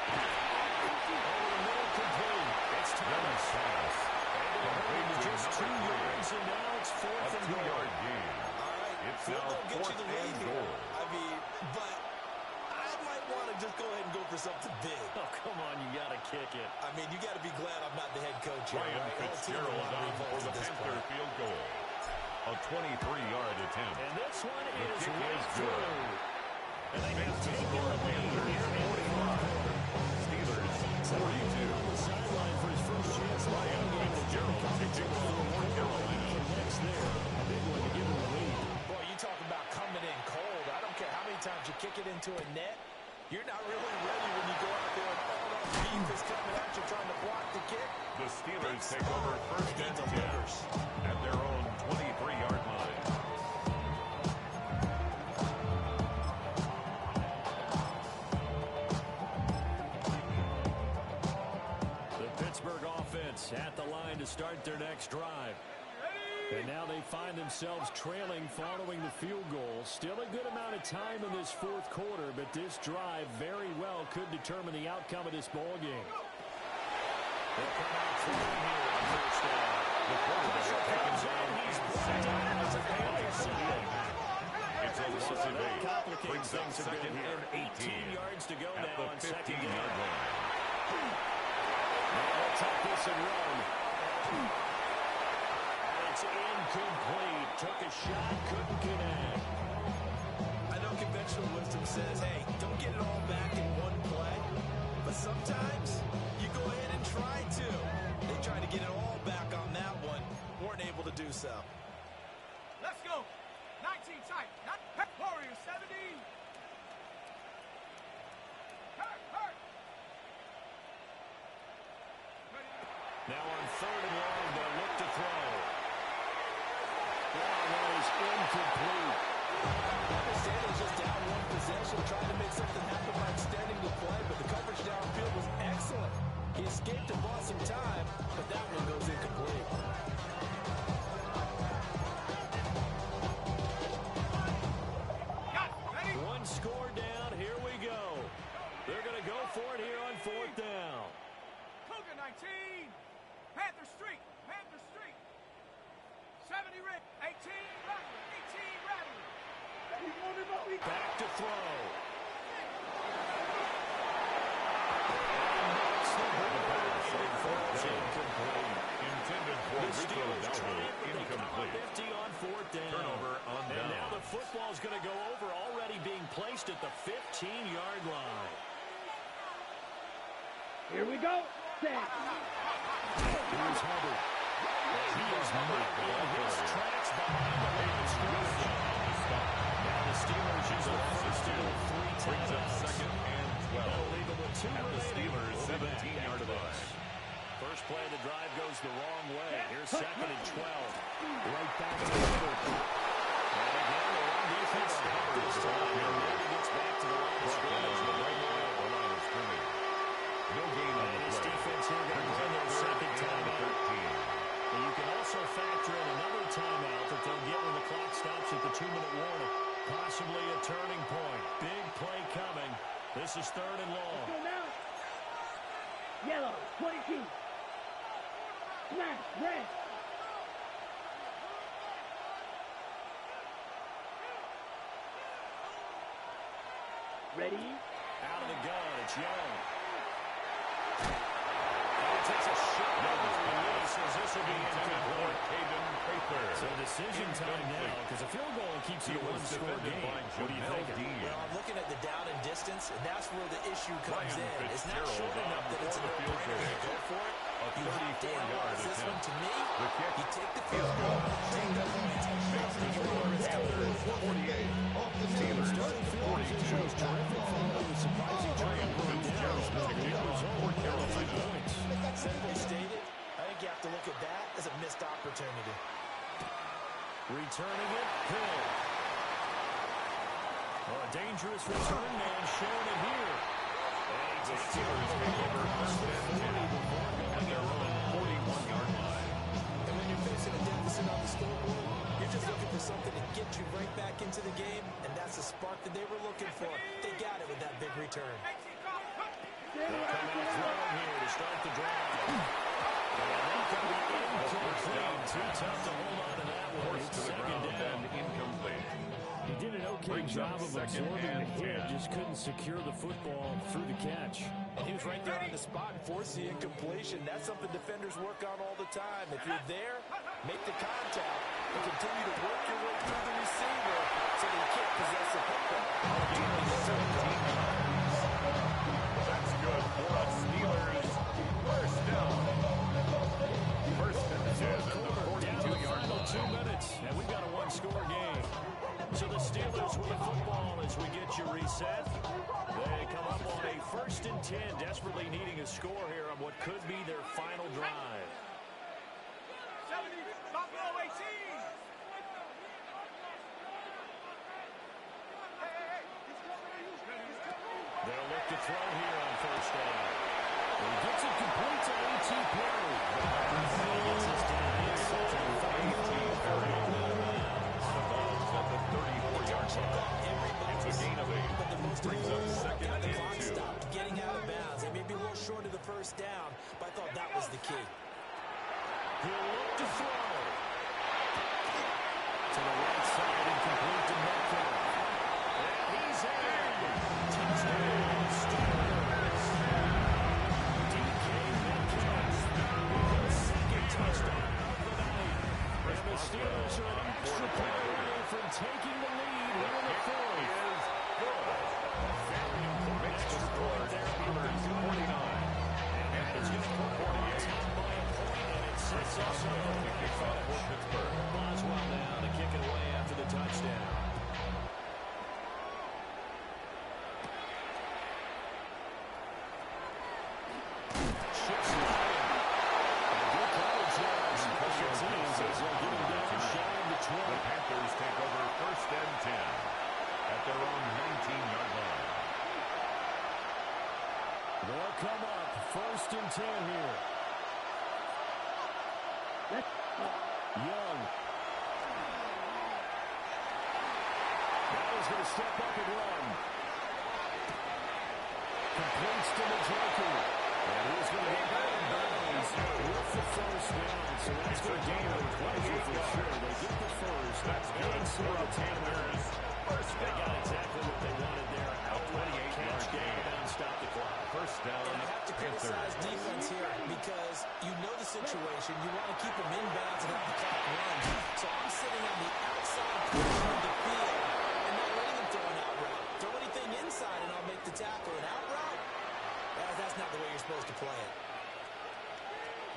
Over the middle, complete. It's Thomas. Able to hold to just 2 yards, and now it's fourth and goal. 2-yard gain. All right, It's field now goal gets you fourth the lead and here. goal. I mean, but I might want to just go ahead and go for something big. Oh, come on, you got to kick it. I mean, you got to be glad I'm not the head coach here, Ryan right? Whole team Fitzgerald will down revolt for the at this Panther point. field goal. A 23-yard attempt. And this one The is kick way is through. good. And they have taken the Score lead Panthers here in the fourth quarter. Steelers On 42. the sideline for his first chance. Ryan Fitzgerald taking over North Carolina. Connects there. A big one to give him the lead. Boy, you talk about coming in cold. I don't care how many times you kick it into a net. You're not really ready when you go out there and all that beef is coming at you trying to block the kick. The Steelers take over first and 10 at their own 23-yard line. The Pittsburgh offense at the line to start their next drive. And now they find themselves trailing following the field goal. Still a good amount of time in this fourth quarter, but this drive very well could determine the outcome of this ball game. They'll come out throwing here on first down. The quarterback comes in. He's brought down as a Panther side. It's a loss of 8. Brings up things a bit second here. and 18. 18 yards to go At now on the second 15-yard down. line. Now they'll take this and run. It's incomplete. Took a shot, couldn't connect. I know conventional wisdom says, hey, don't get it all back in one play. But sometimes you go ahead and try to. They tried to get it all back on that one. Weren't able to do so. Let's go. 19 tight. Not Warriors 70. Hurt, hurt. Now on third and long, they'll look to throw. That is incomplete. Understand he's just down one possession, trying to make something happen by extending the play, but the coverage downfield was excellent. He escaped and bought some time, but that one goes incomplete. Got it. Ready? One score down. Here we go. They're going to go for it here on fourth down. Cougar 19. Panther Street. Panther Street. 70 Rick. 18 Rattler. 18 Rattler. Back to throw. Intended for The Rico Steelers Dalvo. trying, but they come up Incomplete. empty on fourth down. Turnover on And down. now the football's going to go over, already being placed at the 15-yard line. Here we go. Set. Here's Hubbard. He is not in his tracks behind the line of scrimmage. Now the Steelers use a first down, 3 timeouts. second and 12. Right back to the middle. And again, the run defense stopped this time. And then he gets back to the line of scrimmage. No gain on the play. Defense here going to run their second timeout. And you can also factor in another timeout that they'll get when the clock stops at the 2-minute warning. Possibly a turning point. Big play coming. This is third and long. Let's go now. Yellow, 22. Smash, red. Ready? Out of the gun, it's Young. And he takes a shot down the release as this will be incomplete. So decision time now, because a field goal keeps it a one-score game. What do you think? Well, I'm looking at the down and distance, and that's where the issue comes in. It's not short enough that it's a no-brainer to go for it. You have to analyze this one. To me, you take the field goal, take the point, and you want to risk a third. 48. Starting field position was terrific following the surprising triumph of the Steelers home 5 points. Simply stated, I think you have to look at that as a missed opportunity. Returning it, Hill. Oh, a dangerous return man showing it here. And The Steelers take over first and 10 at their own 41-yard line. And when you're facing a deficit on the scoreboard, you're just looking for something to get you right back into the game, and that's the spark that they were looking for. They got it with that big return. They'll come out throwing here to start the drive. And that could be incomplete. Too tough to hold on to that one. Forced to the ground and incomplete. He did an okay job of absorbing the hit, just couldn't secure the football through the catch. And he was right there on the spot, force the incompletion. That's something defenders work on all the time. If you're there, make the contact and continue to work your way through the receiver so that you can't possess the football. That's good for us Steelers. First down. First and 10 at the 42-yard line. 2 minutes, and we've got a one-score game. So the Steelers with the football as we get you reset. They come up on a 1st and 10, desperately needing a score here on what could be their final drive. 70, Buffalo 18. They'll look to throw here on 1st down. He gets it complete to A.T. Perry. He gets this down inside the 30. At the 34-yard line. It's a gain of 8. Brings up second and 2. Getting out of bounds. They may be a little short of the first down, but I thought that was the key. He'll look to throw. To the right side and complete to Metcalf. And he's in. Touchdown, Steelers. DK Metcalf. His second touchdown of the night. And the Steelers are an extra play away from taking the lead here in the fourth. Very important extra point there. Steelers 49. And it's going to put 48 by a point, and it sets us up to kick off for Pittsburgh. Boswell now to kick it away after the touchdown. Shifts it in. And good coverage there on special teams as they'll get him down shy of the 20. The Panthers take over 1st and 10 at their own 19-yard line. They'll come up 1st and 10 here. Young. Now he's going to step up and run. Completes to Njoku. And he's going to get out of bounds with the 1st down. So that's going to gain them pleasure for sure. They get the 1st. That's good for the Panthers. First They down. got exactly what they wanted there. Outright catch, gain, and stop the clock. First down. And I have to criticize defense here because you know the situation. You want to keep them inbounds and have the clock run. So I'm sitting on the outside portion of the field and not letting them throw an out route. Throw anything inside and I'll make the tackle. An out route? That's not the way you're supposed to play it.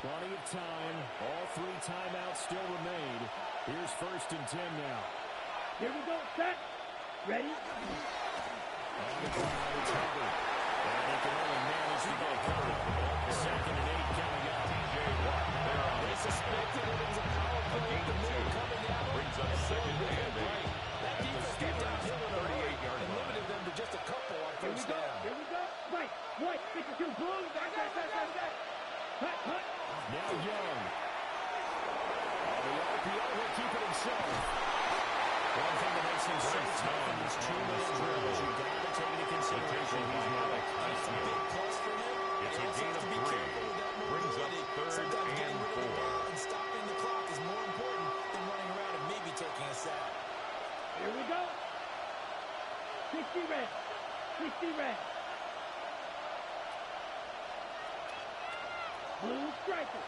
Plenty of time. All 3 timeouts still remain. Here's 1st and 10 now. Here we go, set. Ready? On the ground, it's Hubbard. And he can only manage to get covered. 2nd and 8 coming up. TJ They suspected it was a power play in the middle coming at them. Brings up second and 8. That defense got downhill in a hurry 38-yard and line. limited them to just a couple on first down. Here we go. Right. What? 52. Blue. Back. Hut. Now Young. The RPO will keep it himself. One thing that makes him so tough in these 2-minute drills, you've got to take into consideration he's not a That's a big plus for him. It's a He also gain has of to be 3. careful with that Brings up mobility. third Sometimes and getting rid of the 4. ball and stopping the clock is more important than running around and maybe taking a sack. Here we go. 60 red. Blue striker.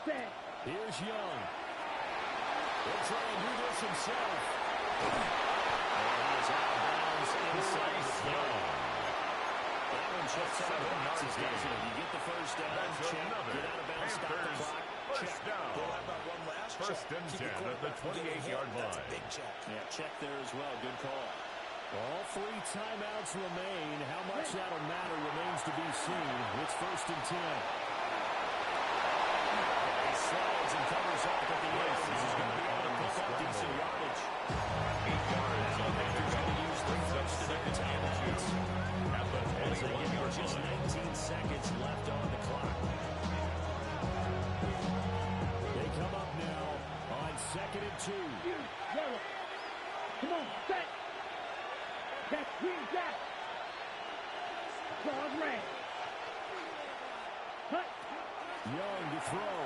Set. Here's Young. He'll try and do this himself. He's out of bounds inside the play. That one checks out of boxes, doesn't it? You get the first down, That's check, another get out of bounds, stop the Panthers clock, first check. down. Well, how about one last First check? and Keep the 10 at the quarterback from getting hit. 28-yard That's a line. big check. Yeah, check there as well. Good call. All 3 timeouts remain. How much that'll matter remains to be seen. It's first and 10. He slides and covers up at the end. He's going to be able to pick up decent yardage. 8 yards on the They're going to use the first of their timeouts. at the As they get 21-yard just line. 19 seconds left on the clock. They come up now on 2nd and 2. Yellow. Come on. Set. That's green jack. Claws red. Hut. Young to throw.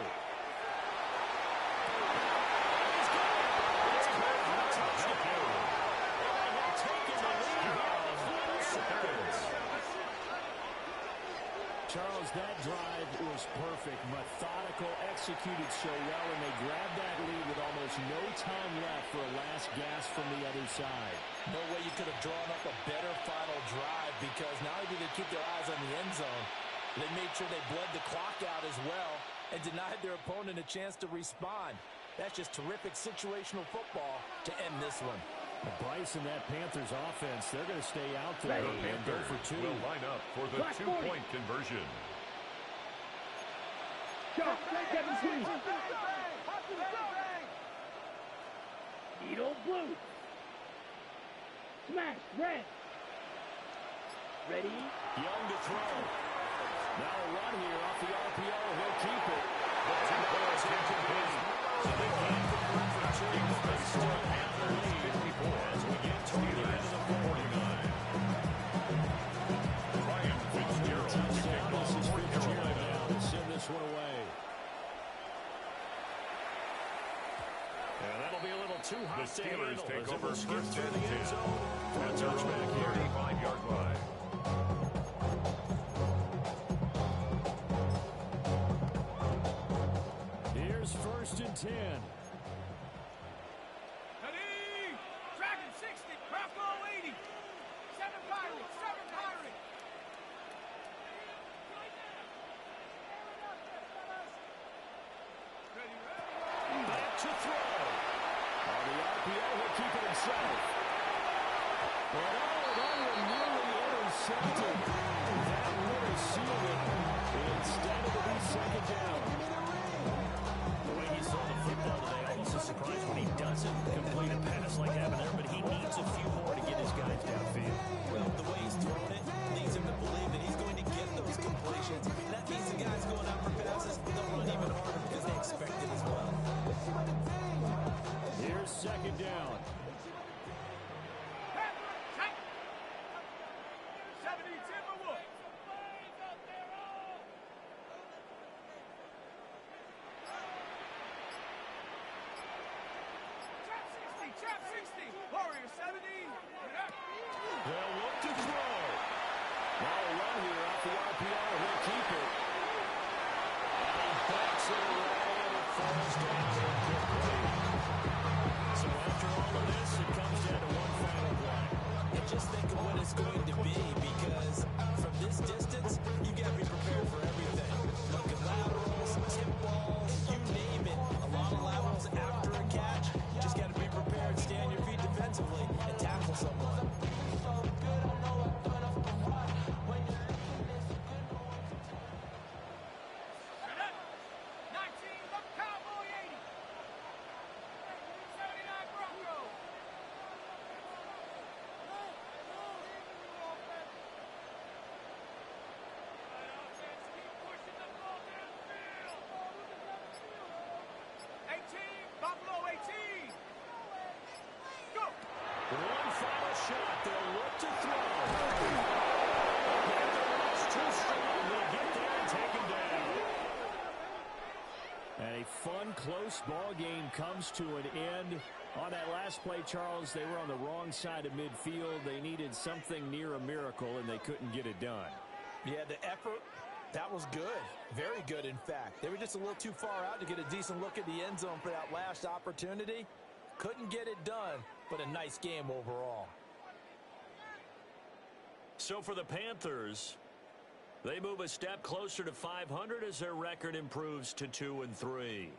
Charles, that drive was perfect, methodical, executed so well, and they grabbed that lead with almost no time left for a last gasp from the other side. No way you could have drawn up a better final drive, because not only did they keep their eyes on the end zone, they made sure they bled the clock out as well and denied their opponent a chance to respond. That's just terrific situational football to end this one. Bryce and that Panthers offense, they're going to stay out there The and go for Panthers 2. will line up for the Black 2-point conversion. Sharp. 17. Needle blue. Smash red. Ready. Young to throw. Now a run here off the RPO. He'll keep it. The 2 players can't complete. So they can't convert for 2. They still have their lead 54 as we get to the end of the 49. Ryan Fitzgerald to kick touchdown. off This is for Fitzgerald Carolina. now to send this one away. And that'll be a little too The hot to Steelers handle take as it over will skip first through and the end 10 zone for a at their touchback own here. 35-yard line. Here's first and 10. Ready? Dragon 60, Bravo 80. 7 Pirates, 7 Pirates. Ready? Back to throw. On the RPO, he'll keep it himself. But that one nearly intercepted. That would have sealed it. Instead of the second down. The way he saw the football today, almost a surprise when he doesn't complete a pass like having there, but he needs a few more to get his guys downfield. Well, the way he's throwing it leads him to believe that he's going to get those completions. That means the guys going out for passes, they'll run even harder because they expect it as well. Here's second down. 70 Timberwolves. Trap 60. Warrior 70. They'll look to throw. Now a run here off the RPO. He'll keep it. And he backs it away, and it falls down incomplete. So after all of this, it comes down to one final play. and just think of what it's going to be, because from this distance, you got to be prepared for everything. Looking laterals, tip balls, you name it. A lot of laterals after a catch. Just got to be prepared, stay on your feet defensively, and tackle someone. Buffalo 18. Go. One final shot. They'll look to throw. That's too strong. They get there and take him down. And a fun, close ball game comes to an end. On that last play, Charles, they were on the wrong side of midfield. They needed something near a miracle, and they couldn't get it done. Yeah, the effort, that was good. Very good, in fact. They were just a little too far out to get a decent look at the end zone for that last opportunity. Couldn't get it done, but a nice game overall. So for the Panthers, they move a step closer to 500 as their record improves to 2-3.